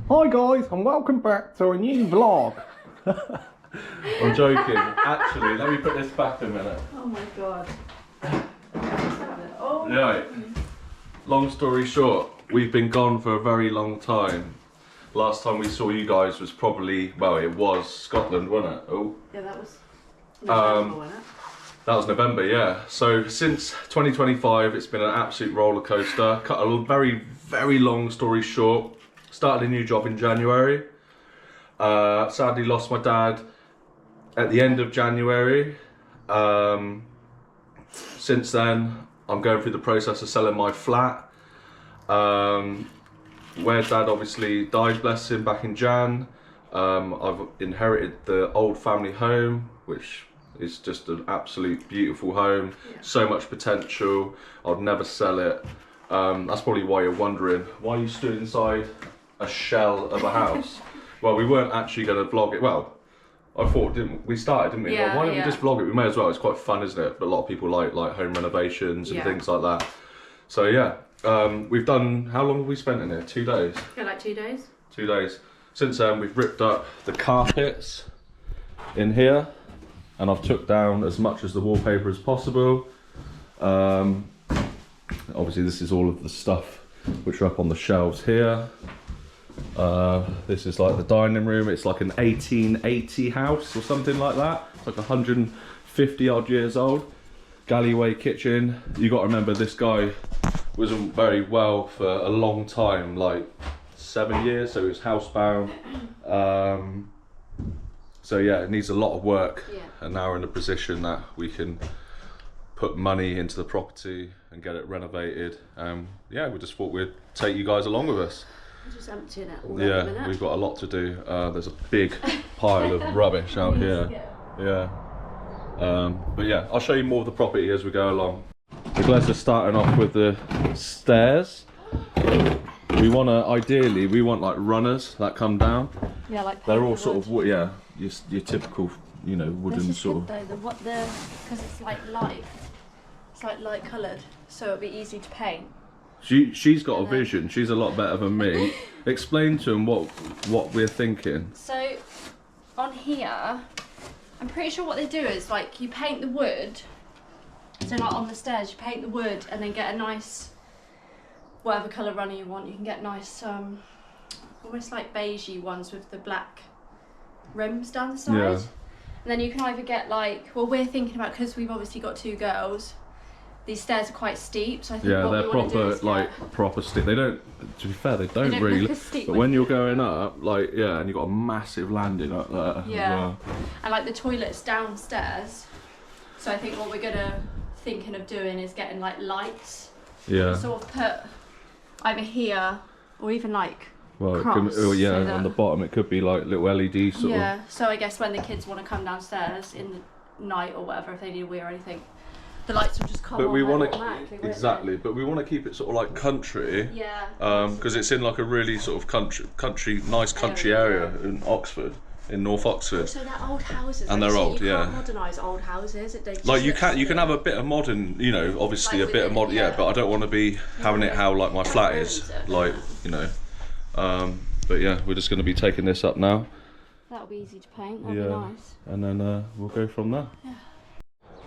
Hi guys, and welcome back to a new vlog. I'm joking. Actually, let me put this back a minute. Oh my god. Oh. Right. Long story short, we've been gone for a very long time. Last time we saw you guys was probably, well, it was Scotland, wasn't it? Oh. Yeah, that was November, wasn't it? That was November, yeah. So since 2025, it's been an absolute roller coaster. Cut a very, very long story short. Started a new job in January. Sadly lost my dad at the end of January. Since then, I'm going through the process of selling my flat. Where dad obviously died, bless him, back in Jan. I've inherited the old family home, which is just an absolute beautiful home. Yeah. So much potential. I'd never sell it. That's probably why you're wondering, why you stood inside a shell of a house. Well, we weren't actually going to vlog it. Well, I thought, didn't we? Didn't we? Yeah, well, why don't we just vlog it? We may as well. It's quite fun, isn't it? But a lot of people like home renovations and things like that. So yeah, we've done. How long have we spent in here? 2 days. Yeah, like 2 days. 2 days. Since then, we've ripped up the carpets in here, and I've took down as much as the wallpaper as possible. Obviously, this is all of the stuff which are up on the shelves here. This is like the dining room. It's like an 1880 house or something like that. It's like 150 odd years old. Galleyway kitchen. You got to remember, this guy wasn't very well for a long time, like 7 years, so he was housebound. So yeah, it needs a lot of work. Yeah. And now we're in a position that we can put money into the property and get it renovated. Yeah, we just thought we'd take you guys along with us. I'm just emptying it all Yeah, we've got a lot to do. There's a big pile of rubbish out here. Yeah. But yeah, I'll show you more of the property as we go along. The Glez are starting off with the stairs. Ideally, we want like runners that come down. Yeah, like they're all sort of wood, yeah, your typical, you know, wooden this is sort good, of. though, because it's like light. It's like light coloured, so it'll be easy to paint. She's got a vision. She's a lot better than me. Explain to them what we're thinking. So on here, I'm pretty sure what they do is like you paint the wood. So like on the stairs, you paint the wood and then get a nice, whatever colour runner you want. You can get nice, almost like beigey ones with the black rims down the side. Yeah. And then you can either get like, well, we're thinking about, because we've obviously got 2 girls. These stairs are quite steep, so I think yeah, they're proper proper steep. They don't. To be fair, they don't really. But when you're going up, like and you've got a massive landing up there. Yeah. Well. And like the toilet's downstairs, so I think what we're thinking of doing is getting like lights. Yeah. Sort of put either here or even like. Well, cross, so on the bottom it could be like little LED sort of. Yeah. So I guess when the kids want to come downstairs in the night or whatever, if they need a wee or anything. The lights will just come on automatically. Exactly, but we want to keep it sort of like country. Yeah. Because it's in like a really sort of nice country area in Oxford, in North Oxford. So they're old houses. And they're old, you can't modernise old houses. Like you can have a bit of modern, you know, obviously like a bit of modern, but I don't want to be having it how like my flat is, like, you know. But yeah, we're just going to be taking this up now. That'll be easy to paint. That'll be nice. And then we'll go from there. Yeah.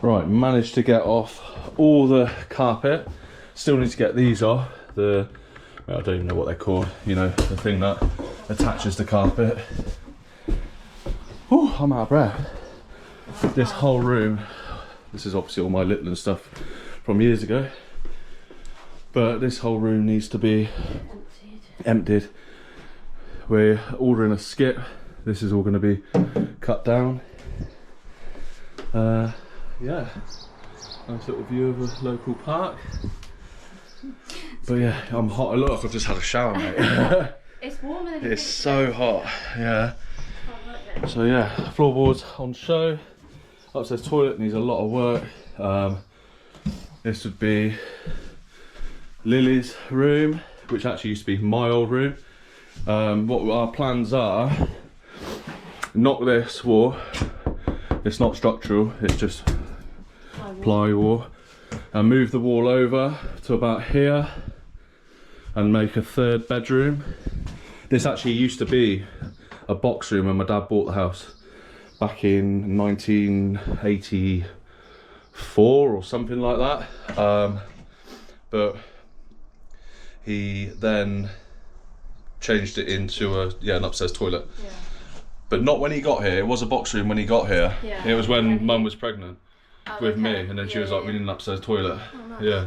Right, managed to get off all the carpet. Still need to get these off. I don't even know what they're called. You know, the thing that attaches the carpet. Oh, I'm out of breath. This whole room. This is obviously all my Litland stuff from years ago. But this whole room needs to be emptied. We're ordering a skip. This is all going to be cut down. Yeah, nice little view of a local park. But yeah, I'm hot. Look, I've just had a shower, mate. It's warmer than it's so hot, yeah. So yeah, floorboards on show. Upstairs toilet needs a lot of work. This would be Lily's room, which actually used to be my old room. What our plans are, knock this wall. It's not structural, it's just plywood, and move the wall over to about here and make a 3rd bedroom. This actually used to be a box room when my dad bought the house back in 1984 or something like that. But he then changed it into an upstairs toilet. Yeah. But not when he got here. It was a box room when he got here. Yeah. It was when Mum was pregnant with me, and then she was like, yeah. we need an upstairs toilet. Oh, nice. Yeah.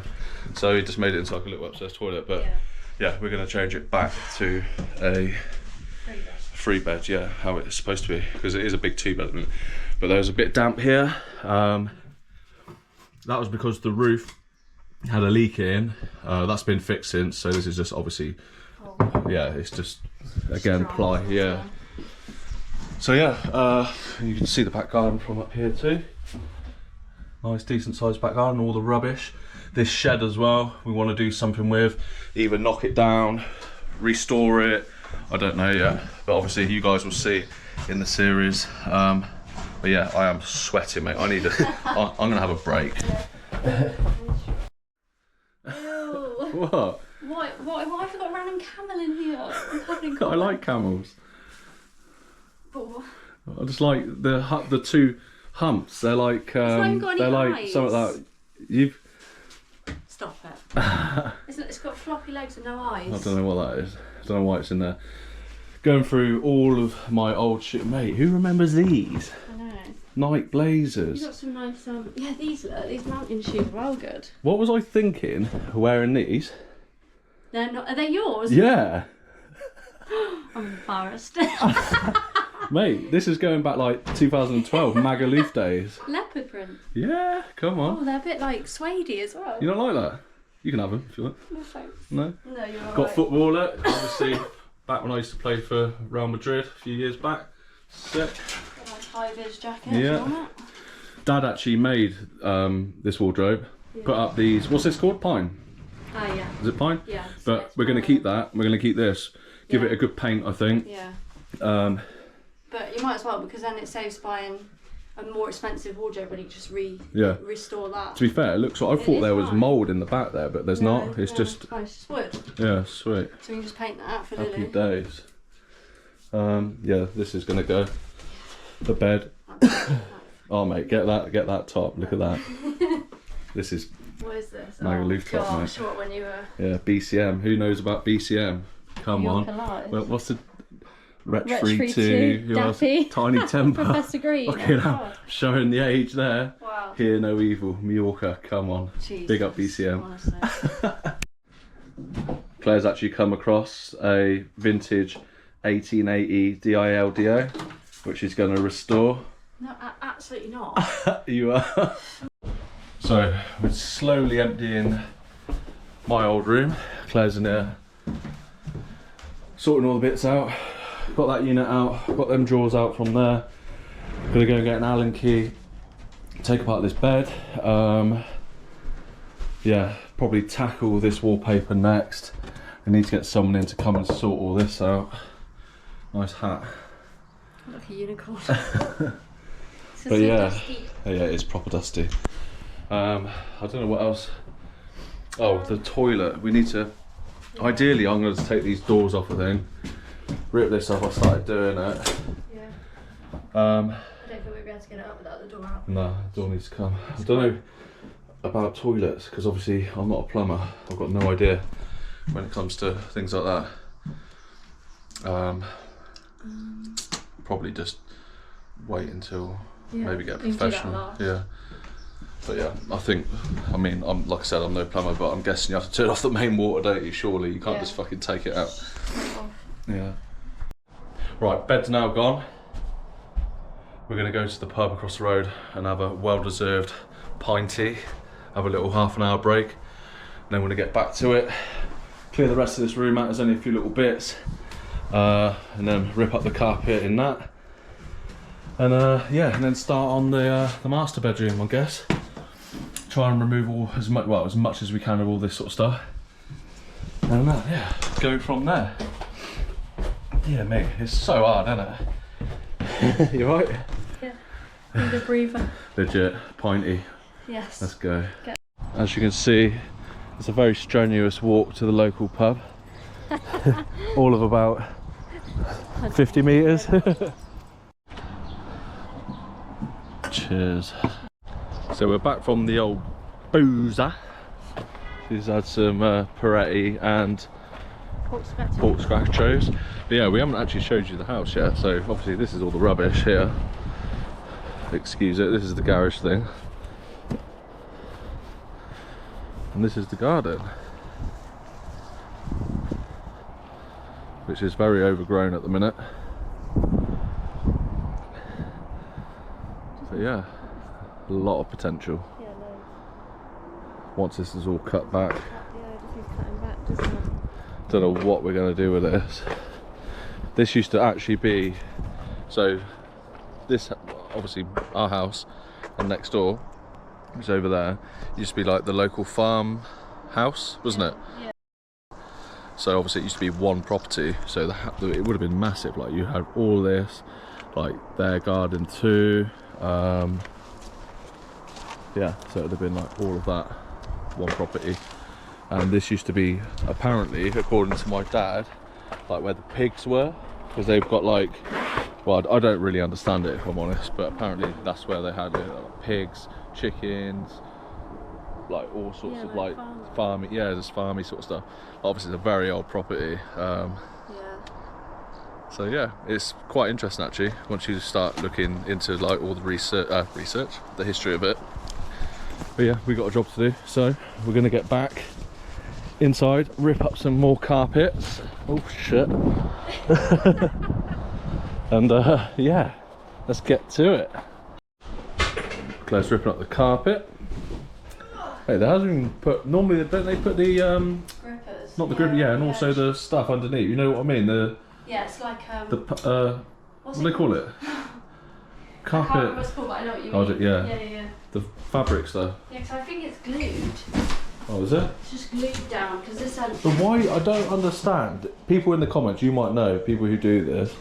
So he just made it into like a little upstairs toilet. But yeah, we're going to change it back to a 3-bed, yeah, how it's supposed to be, because it is a big 2-bed. But there was a bit damp here. That was because the roof had a leak in. That's been fixed since, so this is just obviously, yeah, it's just again ply, yeah. So yeah, you can see the back garden from up here too. Nice decent sized back garden, all the rubbish. This shed as well, we want to do something with, either knock it down, restore it, I don't know yet, but obviously you guys will see in the series. But yeah, I am sweating, mate. I need a, I'm gonna have a break. Ew. What? Why have you got a random camel in here? I'm covered in I cotton. like camels. But what? I just like the two humps. They're like not even got any they're like eyes. something like you've. Stop it. It's got floppy legs and no eyes. I don't know what that is. I don't know why it's in there. Going through all of my old shit, mate. Who remembers these? I know. Night You Blazers. got some nice yeah, these mountain shoes are well good. What was I thinking? Wearing these? They're not. Are they yours? Yeah, I'm embarrassed. mate. This is going back like 2012 Magaluf days. Leopard print. Yeah, come on. Oh, they're a bit like suede-y as well. You don't like that? You can have them if you want. No thanks. No. No, you're alright. Got footballer. Obviously, back when I used to play for Real Madrid a few years back. Sick. Got a nice high-vis jacket. Yeah. Yeah. On it. Dad actually made this wardrobe. Yeah. Put up these. What's this called? Pine. Oh yeah. Is it pine? Yeah. But we're going to keep that. We're going to keep this. Give Yeah. it a good paint, I think. Yeah. But you might as well, because then it saves buying a more expensive wardrobe when you just restore that. To be fair, it looks like I It thought is there was fine. mould in the back there, but there's not. It's just Oh, it's just wood. yeah, sweet. So we can just paint that out for Happy Lily. days. Yeah, this is going to go. The bed. Oh mate, get that top. Look at that. This is What is this? Magaluf top, gosh, mate. what when you were yeah BCM. Who knows about BCM? Come You're on. polite. Well, what's the Retch Free Free 2? 2, Who else? Daffy. Tiny Temper. Professor Green. Fucking Oh, hell. God. Showing the age there. Wow. Hear no evil. Mallorca, come on. Jesus, Big up BCM. honestly. Claire's actually come across a vintage 1880 DILDO, which he's going to restore. No, absolutely not. You are. So we're slowly emptying my old room. Claire's in there sorting all the bits out. Got that unit out, got them drawers out from there. Gonna go and get an Allen key, take apart this bed. Yeah, probably tackle this wallpaper next. I need to get someone in to come and sort all this out. Nice hat. Like a unicorn. But yeah, yeah, it's proper dusty. I don't know what else. Oh, the toilet. We need to. Ideally, I'm going to take these doors off. I think. Rip this off. I started doing it. Yeah. I I don't think we'll be able to get it up without the door out. No, the door needs to come. I don't know about toilets because obviously I'm not a plumber. I've got no idea when it comes to things like that. Probably just wait until maybe get a you can do that professional. last. Yeah. But yeah, I mean, I'm like I said, I'm no plumber, but I'm guessing you have to turn off the main water, don't you? Surely you can't Yeah. just fucking take it out. Off. Yeah. Right, bed's now gone. We're gonna go to the pub across the road and have a well-deserved pinty, have a little half an hour break, and then we're gonna get back to it, clear the rest of this room out. There's only a few little bits, and then rip up the carpet in that, and yeah, and then start on the master bedroom, I guess. Try and remove as much as we can of all this sort of stuff, and yeah, go from there. Yeah, mate, it's so hard, isn't it? You right? Yeah. Need a breather. Legit, pinty. Yes. Let's go. As you can see, it's a very strenuous walk to the local pub. All of about 50 metres. Cheers. So we're back from the old boozer. He's had some Peretti and pork scratchos. But yeah, we haven't actually showed you the house yet, so obviously this is all the rubbish here. Excuse it, this is the garage thing. And this is the garden, which is very overgrown at the minute. So yeah, a lot of potential. Yeah, no. Once this is all cut back. Yeah, just needs cutting back, doesn't it? Don't know what we're going to do with this. This used to actually be, so this obviously our house and next door, which is over there, used to be like the local farm house, wasn't it? Yeah. So obviously it used to be one property, so it would have been massive. Like you had all this, like their garden too. Yeah, so it would have been like all of that one property. And this used to be, apparently, according to my dad, like where the pigs were, because they've got like, well, I don't really understand it if I'm honest, but apparently that's where they had it, like pigs, chickens, like all sorts of like farming, yeah, just farmy sort of stuff. Obviously it's a very old property. Yeah. So yeah, it's quite interesting actually, once you start looking into like all the research, the history of it. But yeah, we got a job to do, so we're gonna get back inside, rip up some more carpets. Oh shit. And yeah, let's get to it. Claire's ripping up the carpet. Hey, there hasn't even put, normally don't they put the Grippers. not the grip, yeah, and also the stuff underneath, you know what I mean, the yeah, it's like the what do they call it? I can't remember what Carpet. it's called, but I know what you Oh, mean. is it? Yeah. Yeah. The fabric stuff. Yeah, because I think it's glued. Oh, is it? It's just glued down because this end. But why? I don't understand. People in the comments, you might know, people who do this.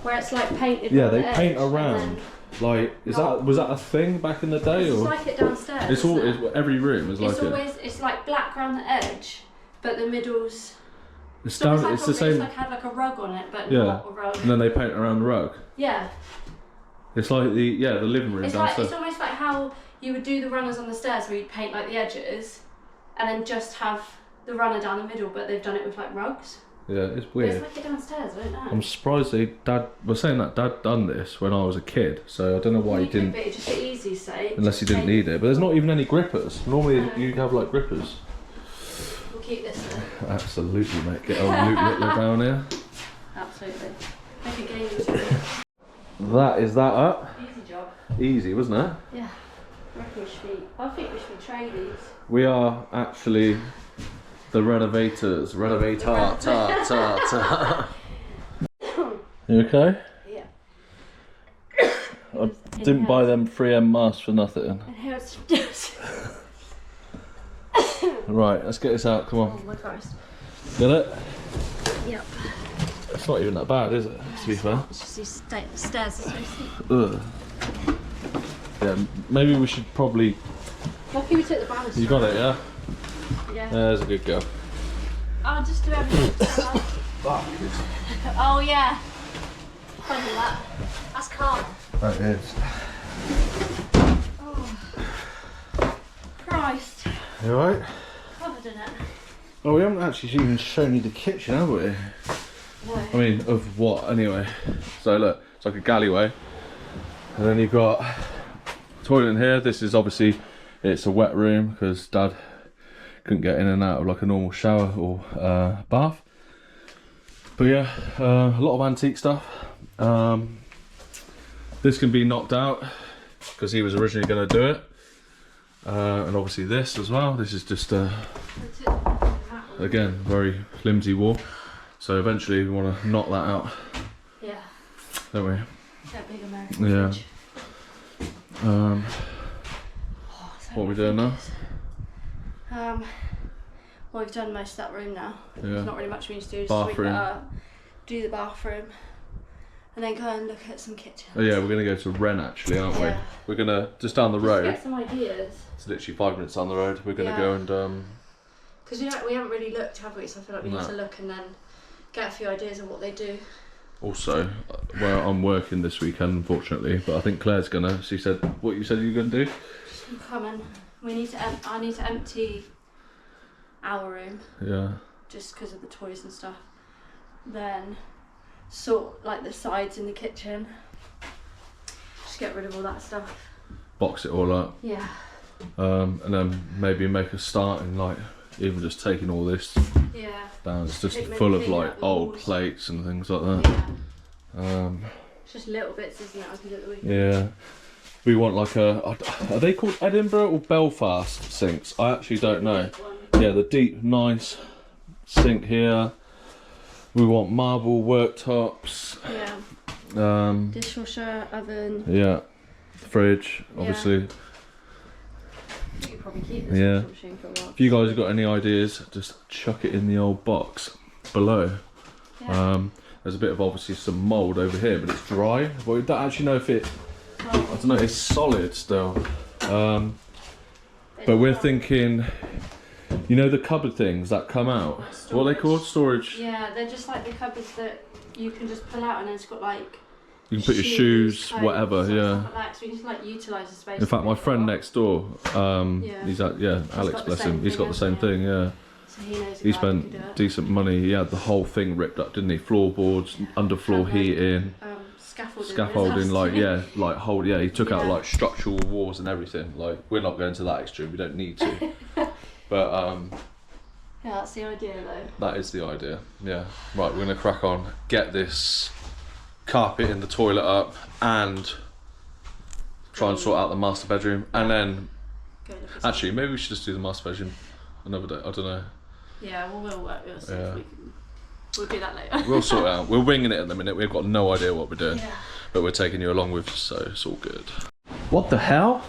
Where it's like painted. Yeah, on they the paint edge, around. Like, was that a thing back in the day, It's or? like it downstairs. It's all. isn't it? Every room is like It's it. always. It's like black around the edge, but the middle's. It's almost down. like It's the It's same. like had like a rug on it, but Yeah. not a rug. And then they paint around the rug. Yeah. It's like the living room It's like downstairs. it's almost like how you would do the runners on the stairs, where you'd paint like the edges, and then just have the runner down the middle, but they've done it with like rugs. Yeah, it's But weird. it's like it downstairs. I don't know. I'm surprised Dad was saying that Dad done this when I was a kid, so I don't know why he didn't. But just for easy sake. Unless he didn't need it, but there's not even any grippers. Normally you have like grippers. We'll keep this there. Absolutely, mate. Get old Luke Littler down here. Absolutely. Make a game of it. That is that up. Easy job. Easy, wasn't it? Yeah. I think we should trade these. We are actually the renovators. Renovator. Ta. You okay? Yeah. I didn't buy them 3M masks for nothing. And here's just. Right, let's get this out. Come Oh on. my Christ. Get it? Yep. It's not even that bad, is it? To be fair. It's just these stairs are so steep. Ugh. Yeah, maybe we should probably. Lucky we took the balance. You got it, yeah? Yeah. There's a good girl. I'll just do everything. Oh yeah. Funny that. That's calm. That is. Oh. Christ. You alright? Covered in it. Oh, we haven't actually even shown you the kitchen, have we? No. I mean, of what, anyway? So look, it's like a galleyway. And then you've got a toilet in here. This is obviously, it's a wet room because Dad couldn't get in and out of like a normal shower or bath. But yeah, a lot of antique stuff. This can be knocked out because he was originally going to do it. And obviously this as well. This is just again, very flimsy wall. So eventually we want to knock that out. Yeah. Don't we? That big American Yeah. fridge. What are we doing now? Well, we've done most of that room now. Yeah. There's not really much we need to do. Just sweep Bathroom. it up, do the bathroom, and then go and look at some kitchens. Oh yeah, we're going to go to Wren actually, aren't Yeah. we? We're going to, just down the Just road. get some ideas. It's literally 5 minutes down the road. We're going to Yeah. go and Because we haven't really looked, have we? So I feel like we No. need to look and then get a few ideas of what they do. Also, well, I'm working this weekend, unfortunately, but I think Claire's gonna. She said, what you said you were gonna do? I'm coming. We need to. I need to empty our room. Yeah. Just because of the toys and stuff. Then sort like the sides in the kitchen. Just get rid of all that stuff. Box it all up. Yeah. And then maybe make a start in like even just taking all this down. It's just full of like old plates and things like that. Yeah. It's just little bits, isn't it? I can do it the weekend. Yeah. We want like are they called Edinburgh or Belfast sinks? I actually don't know. Yeah, the deep, nice sink here. We want marble worktops. Yeah. Dishwasher, oven. Yeah. Fridge, obviously. You could probably keep this washing machine for a while. If you guys have got any ideas, just chuck it in the old box below. Yeah. There's a bit of obviously some mould over here, but it's dry. But we don't actually know if it. I don't know. It's solid still. But we're thinking. You know the cupboard things that come out? Storage. What are they called? Storage? Yeah, they're just like the cupboards that you can just pull out and then it's got like... You can put your shoes, whatever, yeah. Like that. So you just like utilise the space. In fact, my friend next door, he's at, Alex, got bless the same him, he's got the same thing, thing, yeah. So he knows He spent decent money, he had the whole thing ripped up, didn't he? Floorboards, underfloor heating. Scaffolding, like he took out like structural walls and everything. Like we're not going to that extreme, we don't need to. But yeah, that's the idea though. that is the idea. Yeah. Right, we're gonna crack on, get this carpet in the toilet up, and try and sort out the master bedroom, and then actually maybe we should just do the master bedroom another day. I don't know. Yeah, we'll work. We'll see if we can. We'll do that later. We'll sort it out. We're winging it at the minute. We've got no idea what we're doing. Yeah. But we're taking you along with, so it's all good. What the hell?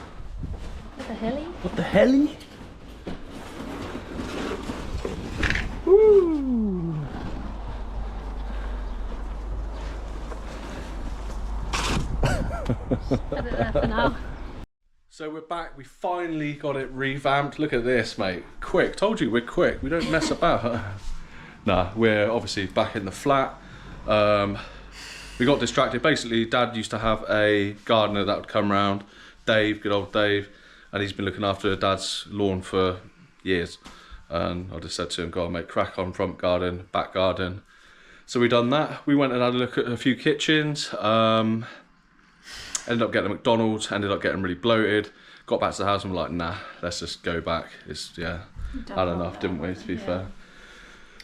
What the helly? What the helly? Woo! Put it there for now. So we're back. We finally got it revamped. Look at this, mate. Quick. Told you we're quick. We don't mess about. Nah, we're obviously back in the flat. We got distracted. Basically, Dad used to have a gardener that would come round, Dave, good old Dave, and he's been looking after Dad's lawn for years. And I just said to him, go on, mate, crack on, front garden, back garden. So we done that. We went and had a look at a few kitchens. Ended up getting a McDonald's, ended up getting really bloated. Got back to the house and we're like, nah, let's just go back. It's, had enough, didn't we, to be fair.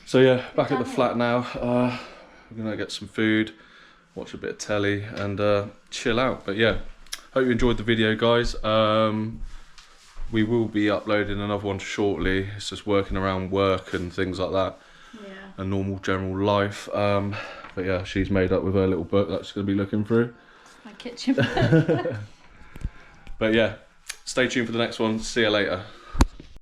So yeah, back at the flat now. We're gonna get some food, watch a bit of telly, and chill out. But yeah, hope you enjoyed the video, guys. We will be uploading another one shortly. It's just working around work and things like that, and normal general life. But yeah, she's made up with her little book that she's gonna be looking through. My kitchen book. But yeah, stay tuned for the next one. See you later.